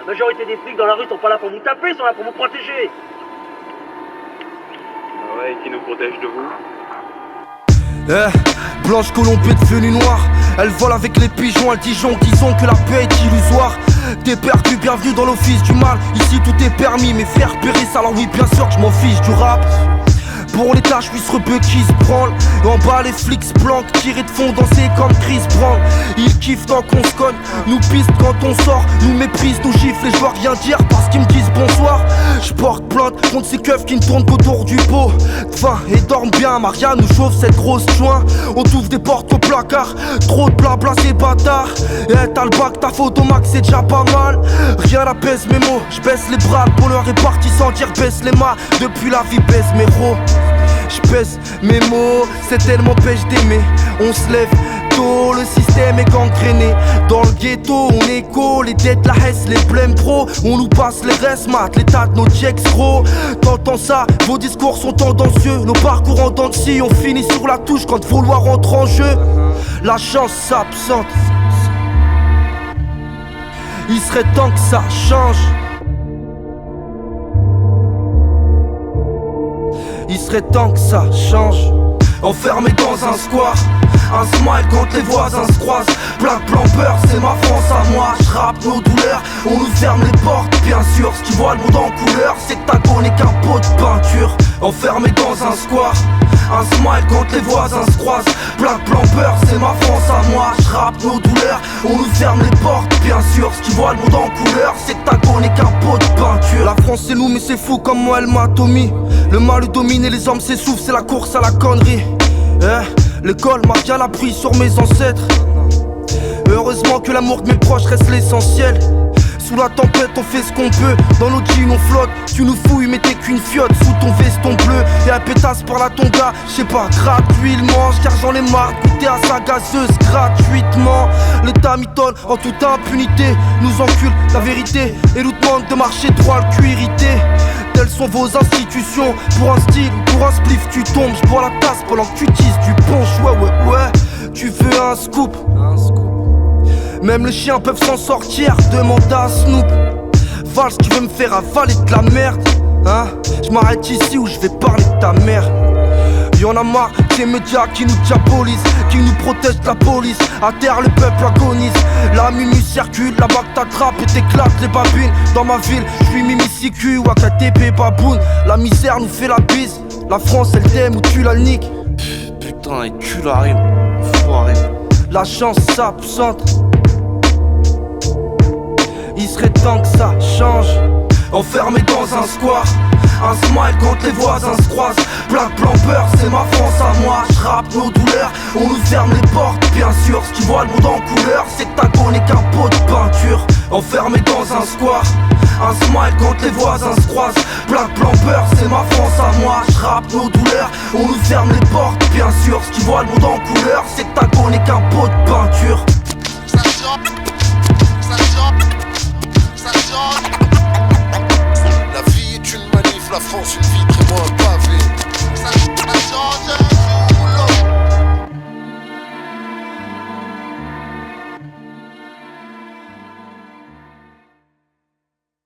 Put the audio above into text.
La majorité des flics dans la rue sont pas là pour vous taper, ils sont là pour vous protéger. Ah ouais, et qui nous protège de vous? Blanche Colombée devenue noire. Elle vole avec les pigeons, elle Dijon, disons que la paix est illusoire. T'es perdu, bienvenue dans l'office du mal. Ici tout est permis, mes frères périssent, alors oui bien sûr que je m'en fiche du rap. Pour l'état, je suis ce rebeu qui se branle. Et en bas, les flics se planquent, tirés de fond, danser comme Chris Brown. Ils kiffent tant qu'on se cogne, nous pistent quand on sort, nous méprisent, nous giflent et je dois rien dire parce qu'ils me disent bonsoir. Je porte plainte contre ces keufs qui ne tournent qu'autour du pot. Enfin, et dorment bien, Maria nous chauffe cette grosse joint. On t'ouvre des portes au placard, trop de blabla, c'est bâtard. Et t'as le bac, ta photo max, c'est déjà pas mal. Rien n'apaise mes mots, je baisse les bras, le bonheur est parti sans dire baisse les mains. Depuis la vie baisse mes ros. J'pèse mes mots, c'est tellement pêche d'aimer. On se lève tôt, le système est gangréné. Dans le ghetto, on écho, les dettes, la hesse, les blèmes pro. On nous passe les restes, mat, l'état de nos checks gros. T'entends ça, vos discours sont tendancieux. Nos parcours en dents de scie, on finit sur la touche quand vos lois rentrent en jeu. La chance s'absente. Il serait temps que ça change. Il serait temps que ça change. Enfermé dans un square, un smile quand les voisins se croisent. Black Blamper, c'est ma France à moi. J'rappe nos douleurs, on nous ferme les portes. Bien sûr, ce qui voit le monde en couleur, c'est que ta go n'est qu'un pot de peinture. Enfermé dans un square, un smile quand les voisins se croisent. Black Blamper, c'est ma France à moi. J'rappe nos douleurs, on nous ferme les portes. Bien sûr, ce qui voit le monde en couleur, c'est que ta go n'est qu'un pot de peinture. La France c'est nous mais c'est fou comme moi elle m'a Tommy. Le mal domine et les hommes s'essoufflent, c'est la course à la connerie. L'école m'a bien appris sur mes ancêtres. Heureusement que l'amour de mes proches reste l'essentiel. Sous la tempête on fait ce qu'on peut, dans nos jeans on flotte. Tu nous fouilles mais t'es qu'une fiotte sous ton veston bleu. Et un pétasse par la tonga, j'sais pas, gratuitement. Car j'en ai marre de goûter à sa gazeuse gratuitement. L'état mitonne en toute impunité, nous encule la vérité et nous demande de marcher droit le cul irrité. Telles sont vos institutions, pour un style, pour un spliff tu tombes. J'bois la tasse pendant que tu tisses du punch, ouais. Tu veux un scoop? Même les chiens peuvent s'en sortir, demande à Snoop. Valse, tu veux me faire avaler de la merde, hein? J'm'arrête ici ou j'vais parler de ta mère. Y'en a marre des médias qui nous diabolisent, qui nous protègent de la police. À terre le peuple agonise, la mimi circule, là-bas que t'attrapes et t'éclates les babines. Dans ma ville, j'suis Mimicicu ou AKTP baboune. La misère nous fait la bise, la France elle t'aime ou tu la niques. Putain et tu la rime, foiré. La chance s'absente. Il serait temps que ça change. Enfermé dans un square, un smile quand les voisins se croisent. Black Blamper, c'est ma France à moi. J'rappe nos douleurs, on nous ferme les portes. Bien sûr, ce qui voit le monde en couleur, c'est que ta go n'est qu'un pot de peinture. Enfermé dans un square, un smile quand les voisins se croisent. Black Blamper, c'est ma France à moi. J'rappe nos douleurs, on nous ferme les portes. Bien sûr, ce qui voit le monde en couleur, c'est que ta go n'est qu'un pot de peinture. La vie est une manif, la France une vie très bonne.